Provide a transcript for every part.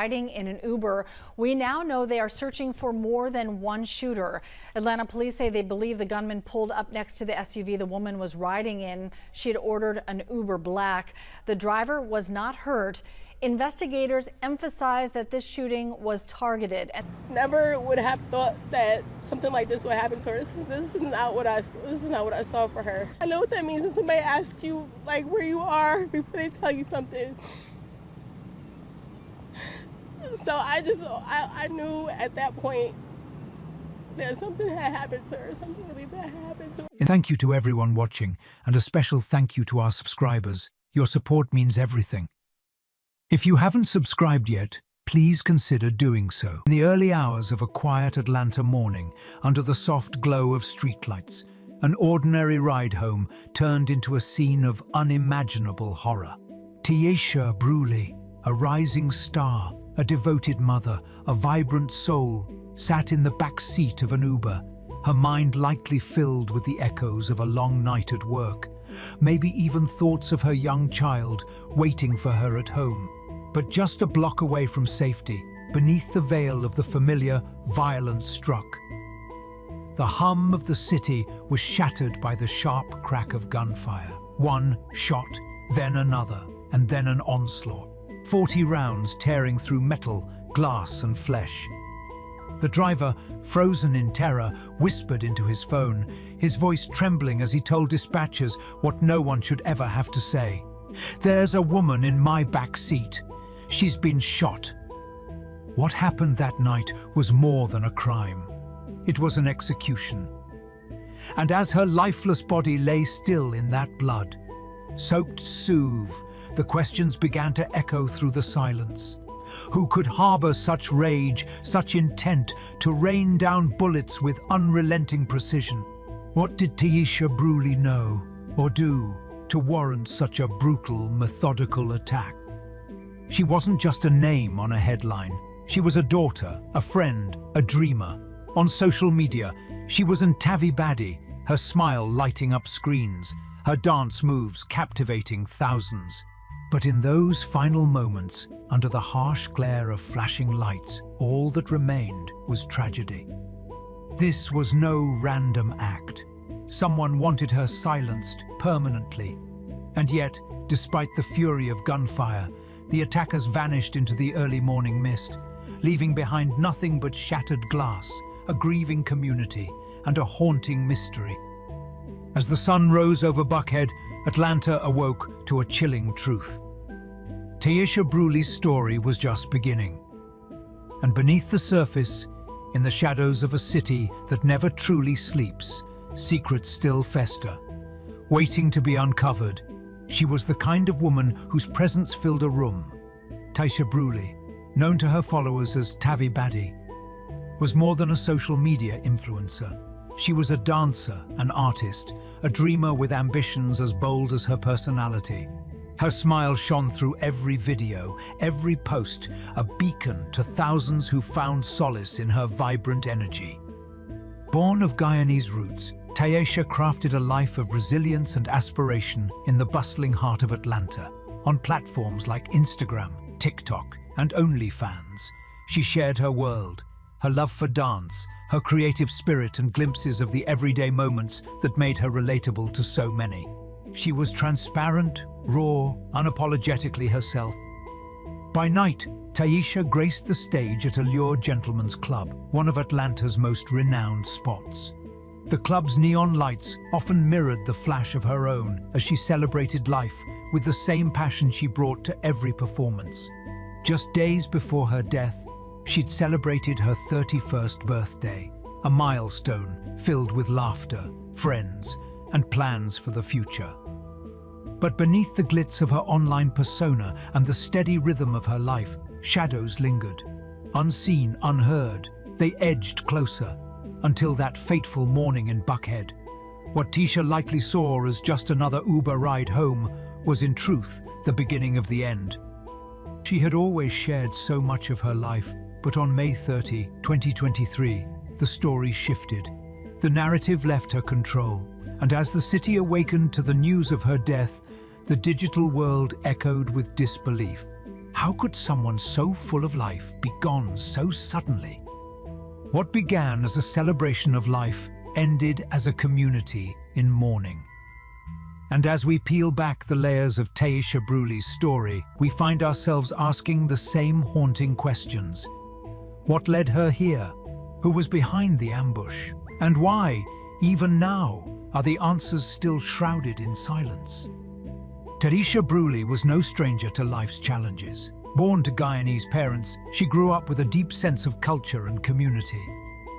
riding in an Uber. We now know they are searching for more than one shooter. Atlanta police say they believe the gunman pulled up next to the SUV the woman was riding in. She had ordered an Uber Black. The driver was not hurt. Investigators emphasize that this shooting was targeted. Never would have thought that something like this would happen to her. This is not what I saw for her. I know what that means when somebody asks you like where you are before they tell you something. So I knew at that point that something had happened to her, something really bad had happened to her. Thank you to everyone watching, and a special thank you to our subscribers. Your support means everything. If you haven't subscribed yet, please consider doing so. In the early hours of a quiet Atlanta morning, under the soft glow of streetlights, an ordinary ride home turned into a scene of unimaginable horror. Teisha Brewley, a rising star, a devoted mother, a vibrant soul, sat in the back seat of an Uber, her mind lightly filled with the echoes of a long night at work, maybe even thoughts of her young child waiting for her at home. But just a block away from safety, beneath the veil of the familiar, violence struck. The hum of the city was shattered by the sharp crack of gunfire. One shot, then another, and then an onslaught. 40 rounds tearing through metal, glass, and flesh. The driver, frozen in terror, whispered into his phone, his voice trembling as he told dispatchers what no one should ever have to say. "There's a woman in my back seat. She's been shot." What happened that night was more than a crime. It was an execution. And as her lifeless body lay still in that blood-soaked souve, the questions began to echo through the silence. Who could harbor such rage, such intent to rain down bullets with unrelenting precision? What did Teisha Brewley know or do to warrant such a brutal, methodical attack? She wasn't just a name on a headline. She was a daughter, a friend, a dreamer. On social media, she was an Baddie, her smile lighting up screens, her dance moves captivating thousands. But in those final moments, under the harsh glare of flashing lights, all that remained was tragedy. This was no random act. Someone wanted her silenced permanently. And yet, despite the fury of gunfire, the attackers vanished into the early morning mist, leaving behind nothing but shattered glass, a grieving community, and a haunting mystery. As the sun rose over Buckhead, Atlanta awoke to a chilling truth. Teisha Brewley's story was just beginning. And beneath the surface, in the shadows of a city that never truly sleeps, secrets still fester, waiting to be uncovered. She was the kind of woman whose presence filled a room. Teisha Brewley, known to her followers as Baddie, was more than a social media influencer. She was a dancer, an artist, a dreamer with ambitions as bold as her personality. Her smile shone through every video, every post, a beacon to thousands who found solace in her vibrant energy. Born of Guyanese roots, Teisha crafted a life of resilience and aspiration in the bustling heart of Atlanta. On platforms like Instagram, TikTok, and OnlyFans, she shared her world, her love for dance, her creative spirit, and glimpses of the everyday moments that made her relatable to so many. She was transparent, raw, unapologetically herself. By night, Teisha graced the stage at Allure Gentlemen's Club, one of Atlanta's most renowned spots. The club's neon lights often mirrored the flash of her own as she celebrated life with the same passion she brought to every performance. Just days before her death, she'd celebrated her 31st birthday, a milestone filled with laughter, friends, and plans for the future. But beneath the glitz of her online persona and the steady rhythm of her life, shadows lingered. Unseen, unheard, they edged closer, until that fateful morning in Buckhead. What Teisha likely saw as just another Uber ride home was in truth the beginning of the end. She had always shared so much of her life, but on May 30, 2023, the story shifted. The narrative left her control, and as the city awakened to the news of her death, the digital world echoed with disbelief. How could someone so full of life be gone so suddenly? What began as a celebration of life ended as a community in mourning. And as we peel back the layers of Teisha Brewley's story, we find ourselves asking the same haunting questions. What led her here? Who was behind the ambush? And why, even now, are the answers still shrouded in silence? Teisha Brewley was no stranger to life's challenges. Born to Guyanese parents, she grew up with a deep sense of culture and community.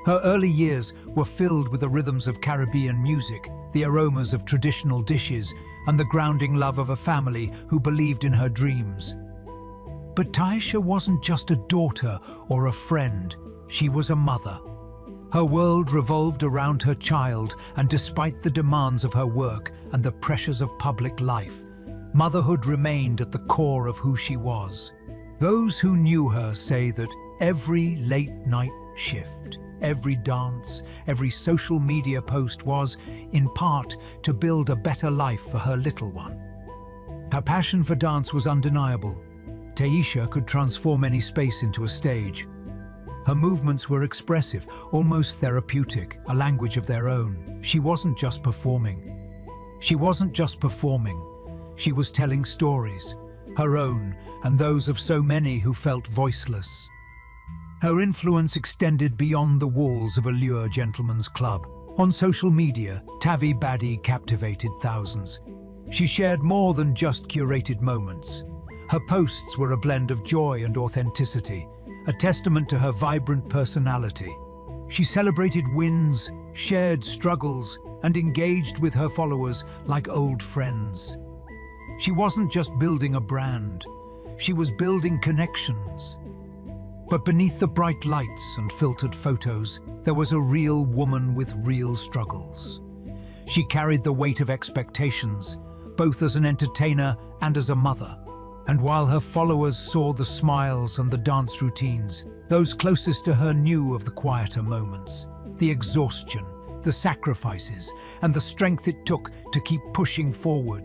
Her early years were filled with the rhythms of Caribbean music, the aromas of traditional dishes, and the grounding love of a family who believed in her dreams. But Teisha wasn't just a daughter or a friend, she was a mother. Her world revolved around her child, and despite the demands of her work and the pressures of public life, motherhood remained at the core of who she was. Those who knew her say that every late-night shift, every dance, every social media post was, in part, to build a better life for her little one. Her passion for dance was undeniable. Teisha could transform any space into a stage. Her movements were expressive, almost therapeutic, a language of their own. She wasn't just performing. She was telling stories, her own and those of so many who felt voiceless. Her influence extended beyond the walls of a Lure Gentlemen's Club. On social media, Tavi Badi captivated thousands. She shared more than just curated moments. Her posts were a blend of joy and authenticity, a testament to her vibrant personality. She celebrated wins, shared struggles, and engaged with her followers like old friends. She wasn't just building a brand, she was building connections. But beneath the bright lights and filtered photos, there was a real woman with real struggles. She carried the weight of expectations, both as an entertainer and as a mother. And while her followers saw the smiles and the dance routines, those closest to her knew of the quieter moments, the exhaustion, the sacrifices, and the strength it took to keep pushing forward.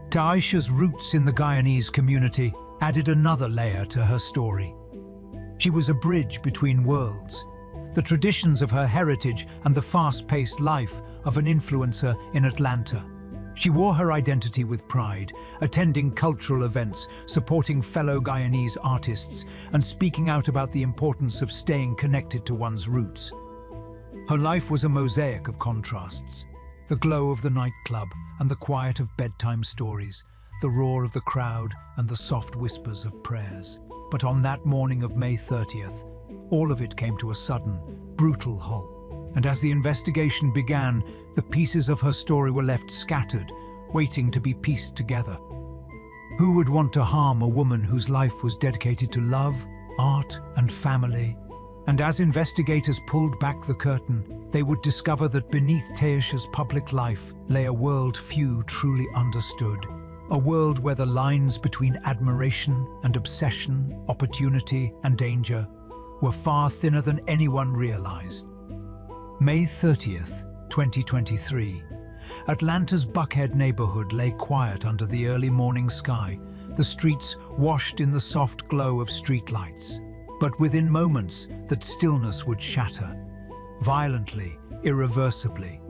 Teisha's roots in the Guyanese community added another layer to her story. She was a bridge between worlds, the traditions of her heritage and the fast-paced life of an influencer in Atlanta. She wore her identity with pride, attending cultural events, supporting fellow Guyanese artists, and speaking out about the importance of staying connected to one's roots. Her life was a mosaic of contrasts. The glow of the nightclub and the quiet of bedtime stories, the roar of the crowd and the soft whispers of prayers. But on that morning of May 30th, all of it came to a sudden, brutal halt. And as the investigation began, the pieces of her story were left scattered, waiting to be pieced together. Who would want to harm a woman whose life was dedicated to love, art, and family? And as investigators pulled back the curtain, they would discover that beneath Teisha's public life lay a world few truly understood. A world where the lines between admiration and obsession, opportunity and danger, were far thinner than anyone realized. May 30th, 2023. Atlanta's Buckhead neighborhood lay quiet under the early morning sky, the streets washed in the soft glow of streetlights. But within moments, that stillness would shatter, violently, irreversibly.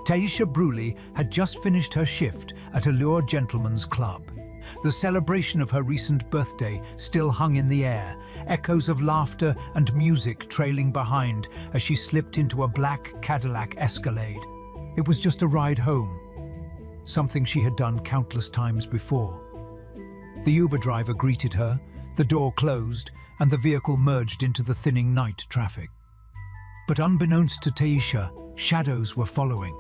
Teisha Brewley had just finished her shift at a Lure Gentlemen's Club. The celebration of her recent birthday still hung in the air, echoes of laughter and music trailing behind as she slipped into a black Cadillac Escalade. It was just a ride home, something she had done countless times before. The Uber driver greeted her, the door closed, and the vehicle merged into the thinning night traffic. But unbeknownst to Teisha, shadows were following.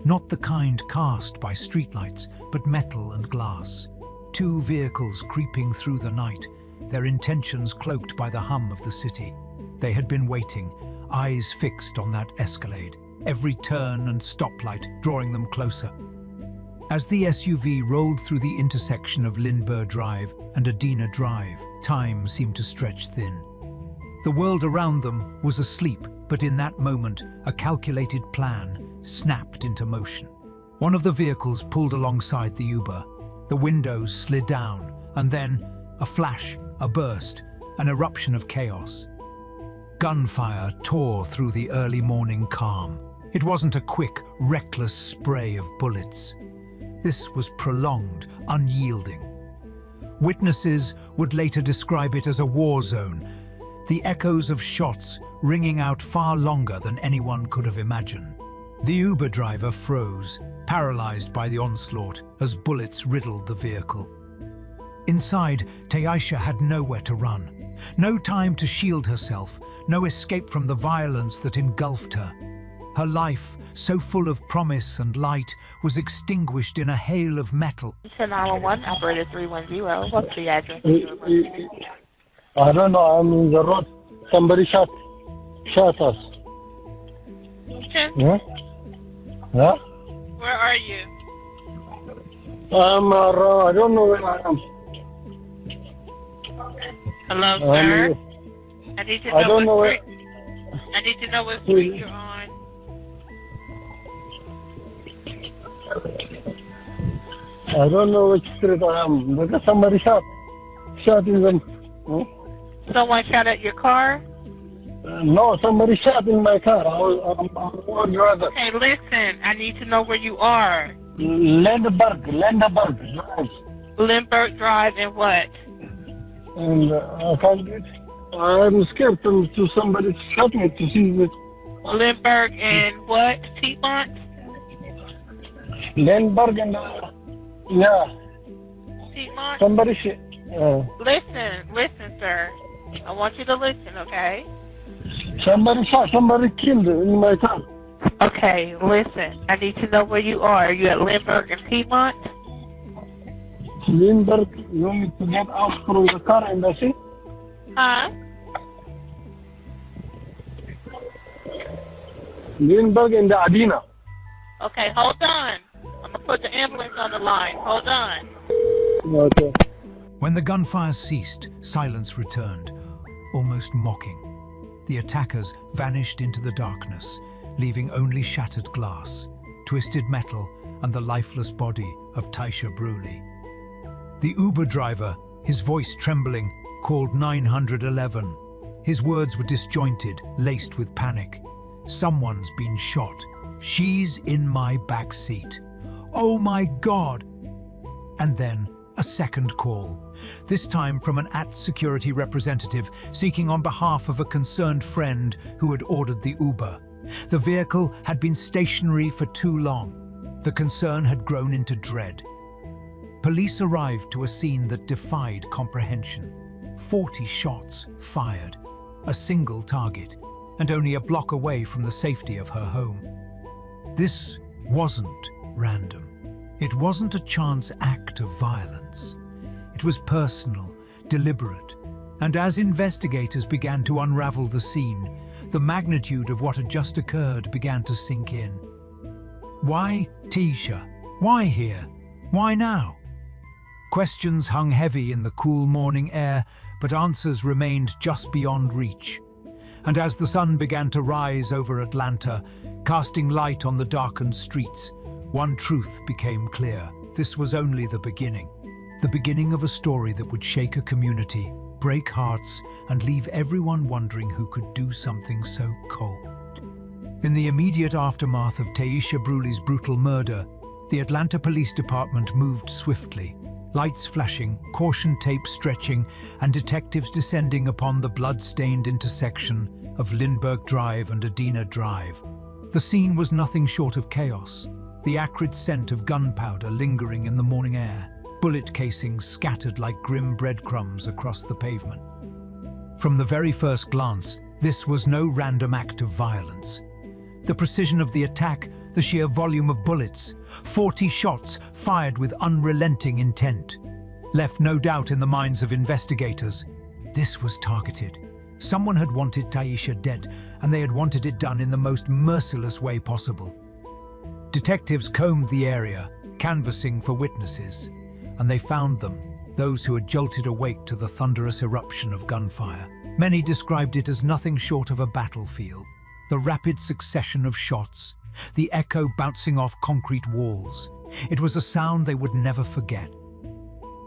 Not the kind cast by streetlights, but metal and glass. Two vehicles creeping through the night, their intentions cloaked by the hum of the city. They had been waiting, eyes fixed on that Escalade, every turn and stoplight drawing them closer. As the SUV rolled through the intersection of Lindbergh Drive and Adena Drive, time seemed to stretch thin. The world around them was asleep, but in that moment, a calculated plan snapped into motion. One of the vehicles pulled alongside the Uber. The windows slid down, and then, A flash, a burst, an eruption of chaos. Gunfire tore through the early morning calm. It wasn't a quick, reckless spray of bullets. This was prolonged, unyielding. Witnesses would later describe it as a war zone, the echoes of shots ringing out far longer than anyone could have imagined. The Uber driver froze, paralyzed by the onslaught as bullets riddled the vehicle. Inside, Teisha had nowhere to run, no time to shield herself, no escape from the violence that engulfed her. Her life, so full of promise and light, was extinguished in a hail of metal. 911, operator 310. What's the address? I don't know. I'm in the road. Somebody shot us. Okay. Yeah? Yeah? Where are you? I don't know where I am. Hello, sir. I need to know I don't know where. I need to know what street you're on. I don't know which street I am because somebody shot in them. Huh? Someone shot at your car? No, somebody shot in my car. I'm on driver. Okay, listen. I need to know where you are. Lindbergh Drive. Lindbergh Drive and what? And I can't get. I'm scared to somebody shot me to see that. Lindbergh and what? Piedmont? Lindbergh and yeah. Piedmont? Somebody Listen, sir. I want you to listen, okay? Somebody killed in my car. Okay, listen. I need to know where you are. Are you at Lindbergh and Piedmont? Lindbergh, you need to get out from the car and I see. Huh? Lindbergh and the Adina. Okay, hold on. I'm going to put the ambulance on the line. Hold on. Okay. When the gunfire ceased, silence returned, almost mocking. The attackers vanished into the darkness, leaving only shattered glass, twisted metal, and the lifeless body of Teisha Brewley. The Uber driver, his voice trembling, called 911. His words were disjointed, laced with panic. Someone's been shot. She's in my back seat. Oh my God! And then a second call, this time from an security representative seeking on behalf of a concerned friend who had ordered the Uber. The vehicle had been stationary for too long. The concern had grown into dread. Police arrived to a scene that defied comprehension. 40 shots fired, a single target, and only a block away from the safety of her home. This wasn't random. It wasn't a chance act of violence. It was personal, deliberate, and as investigators began to unravel the scene, the magnitude of what had just occurred began to sink in. Why Teisha? Why here? Why now? Questions hung heavy in the cool morning air, but answers remained just beyond reach. And as the sun began to rise over Atlanta, casting light on the darkened streets, one truth became clear. This was only the beginning of a story that would shake a community, break hearts, and leave everyone wondering who could do something so cold. In the immediate aftermath of Teisha Brewley's brutal murder, the Atlanta Police Department moved swiftly, lights flashing, caution tape stretching, and detectives descending upon the blood-stained intersection of Lindbergh Drive and Adina Drive. The scene was nothing short of chaos, the acrid scent of gunpowder lingering in the morning air, bullet casings scattered like grim breadcrumbs across the pavement. From the very first glance, this was no random act of violence. The precision of the attack, the sheer volume of bullets, 40 shots fired with unrelenting intent, left no doubt in the minds of investigators. This was targeted. Someone had wanted Teisha dead, and they had wanted it done in the most merciless way possible. Detectives combed the area, canvassing for witnesses, and they found them, those who had jolted awake to the thunderous eruption of gunfire. Many described it as nothing short of a battlefield. The rapid succession of shots, the echo bouncing off concrete walls. It was a sound they would never forget.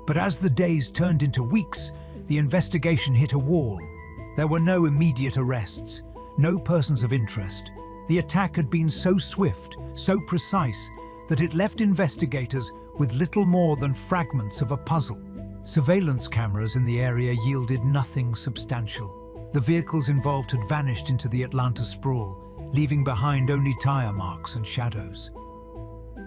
But as the days turned into weeks, the investigation hit a wall. There were no immediate arrests, no persons of interest. The attack had been so swift, so precise, that it left investigators with little more than fragments of a puzzle. Surveillance cameras in the area yielded nothing substantial. The vehicles involved had vanished into the Atlanta sprawl, leaving behind only tire marks and shadows.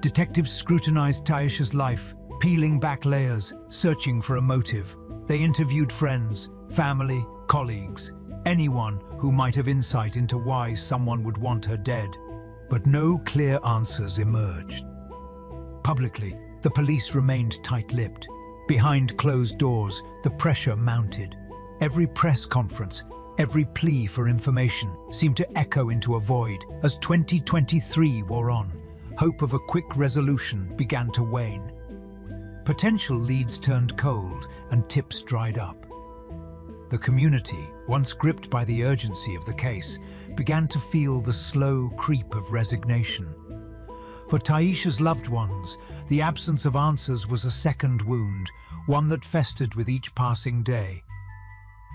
Detectives scrutinized Teisha's life, peeling back layers, searching for a motive. They interviewed friends, family, colleagues, anyone who might have insight into why someone would want her dead. But no clear answers emerged. Publicly, the police remained tight-lipped. Behind closed doors, the pressure mounted. Every press conference, every plea for information seemed to echo into a void. As 2023 wore on, hope of a quick resolution began to wane. Potential leads turned cold and tips dried up. The community, once gripped by the urgency of the case, began to feel the slow creep of resignation. For Teisha's loved ones, the absence of answers was a second wound, one that festered with each passing day.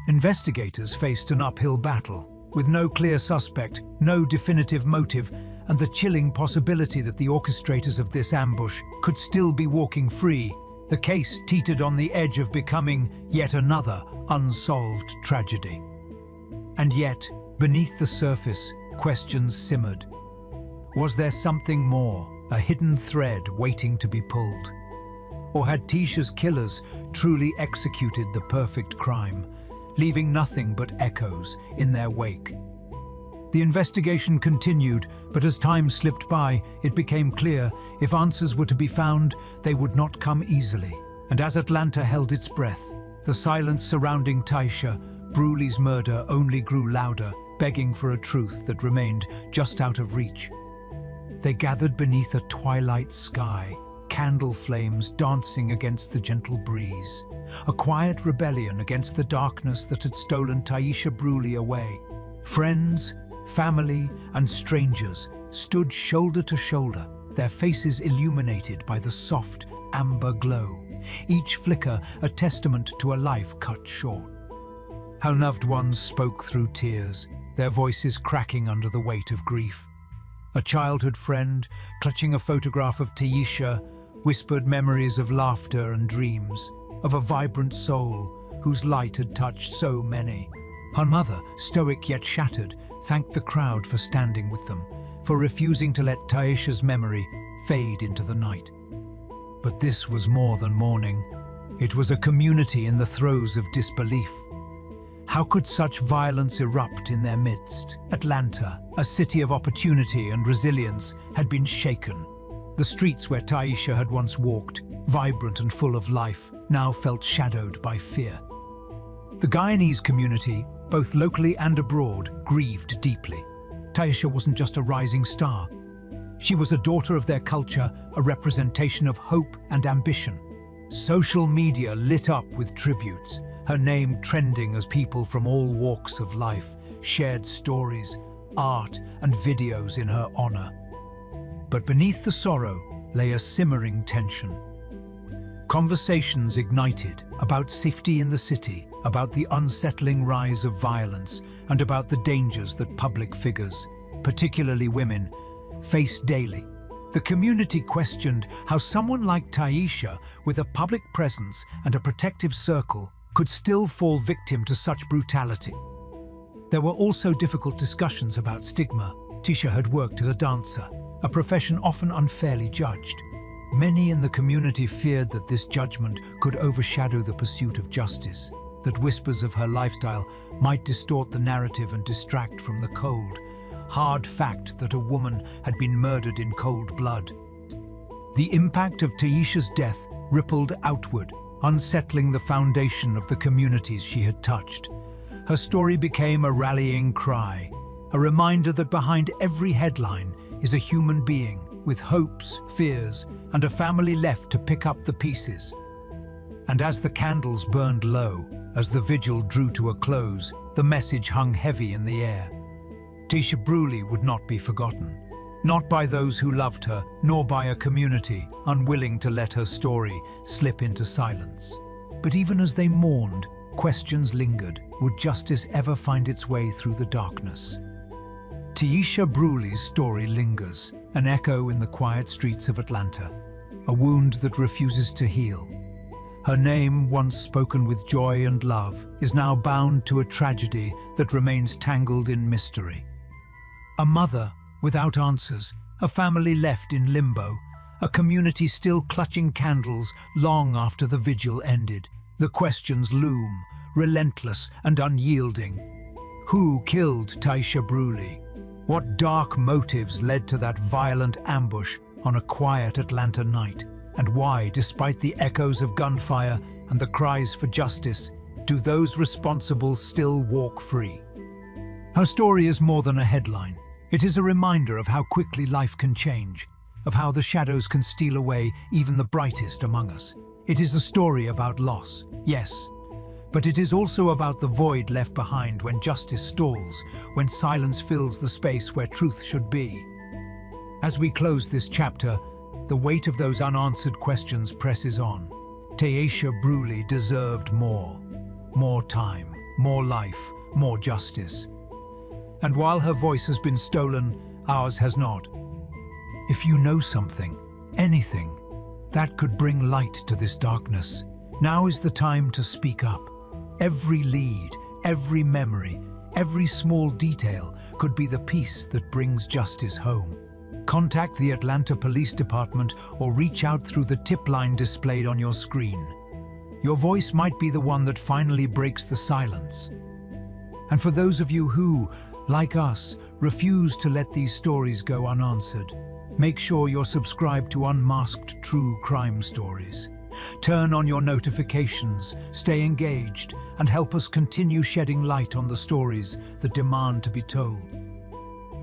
Investigators faced an uphill battle, with no clear suspect, no definitive motive, and the chilling possibility that the orchestrators of this ambush could still be walking free. The case teetered on the edge of becoming yet another unsolved tragedy. And yet, beneath the surface, questions simmered. Was there something more, a hidden thread waiting to be pulled? Or had Teisha's killers truly executed the perfect crime, leaving nothing but echoes in their wake? The investigation continued, but as time slipped by, it became clear if answers were to be found, they would not come easily. And as Atlanta held its breath, the silence surrounding Teisha, Brewley's murder, only grew louder, begging for a truth that remained just out of reach. They gathered beneath a twilight sky, candle flames dancing against the gentle breeze, a quiet rebellion against the darkness that had stolen Teisha Brewley away. Friends, family, and strangers stood shoulder to shoulder, their faces illuminated by the soft, amber glow, each flicker a testament to a life cut short. How loved ones spoke through tears, their voices cracking under the weight of grief. A childhood friend, clutching a photograph of Teisha, whispered memories of laughter and dreams, of a vibrant soul whose light had touched so many. Her mother, stoic yet shattered, thanked the crowd for standing with them, for refusing to let Teisha's memory fade into the night. But this was more than mourning. It was a community in the throes of disbelief. How could such violence erupt in their midst? Atlanta, a city of opportunity and resilience, had been shaken. The streets where Teisha had once walked, vibrant and full of life, now felt shadowed by fear. The Guyanese community, both locally and abroad, grieved deeply. Teisha wasn't just a rising star. She was a daughter of their culture, a representation of hope and ambition. Social media lit up with tributes, her name trending as people from all walks of life shared stories, art, and videos in her honor. But beneath the sorrow lay a simmering tension. Conversations ignited about safety in the city, about the unsettling rise of violence, and about the dangers that public figures, particularly women, face daily. The community questioned how someone like Teisha, with a public presence and a protective circle, could still fall victim to such brutality. There were also difficult discussions about stigma. Teisha had worked as a dancer, a profession often unfairly judged. Many in the community feared that this judgment could overshadow the pursuit of justice, that whispers of her lifestyle might distort the narrative and distract from the cold, hard fact that a woman had been murdered in cold blood. The impact of Teisha's death rippled outward, unsettling the foundation of the communities she had touched. Her story became a rallying cry, a reminder that behind every headline is a human being with hopes, fears, and a family left to pick up the pieces. And as the candles burned low, as the vigil drew to a close, the message hung heavy in the air. Teisha Brewley would not be forgotten. Not by those who loved her, nor by a community unwilling to let her story slip into silence. But even as they mourned, questions lingered. Would justice ever find its way through the darkness? Teisha Brewley's story lingers, an echo in the quiet streets of Atlanta, a wound that refuses to heal. Her name, once spoken with joy and love, is now bound to a tragedy that remains tangled in mystery. A mother without answers, a family left in limbo, a community still clutching candles long after the vigil ended. The questions loom, relentless and unyielding. Who killed Teisha Brewley? What dark motives led to that violent ambush on a quiet Atlanta night? And why, despite the echoes of gunfire and the cries for justice, do those responsible still walk free? Her story is more than a headline. It is a reminder of how quickly life can change, of how the shadows can steal away even the brightest among us. It is a story about loss, yes, but it is also about the void left behind when justice stalls, when silence fills the space where truth should be. As we close this chapter, the weight of those unanswered questions presses on. Teisha Brewley deserved more. More time, more life, more justice. And while her voice has been stolen, ours has not. If you know something, anything, that could bring light to this darkness, now is the time to speak up. Every lead, every memory, every small detail could be the piece that brings justice home. Contact the Atlanta Police Department or reach out through the tip line displayed on your screen. Your voice might be the one that finally breaks the silence. And for those of you who, like us, refuse to let these stories go unanswered, make sure you're subscribed to Unmasked True Crime Stories. Turn on your notifications, stay engaged, and help us continue shedding light on the stories that demand to be told.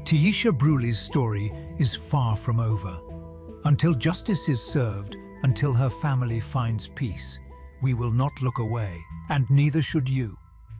Teisha Brewley's story is far from over. Until justice is served, until her family finds peace, we will not look away, and neither should you.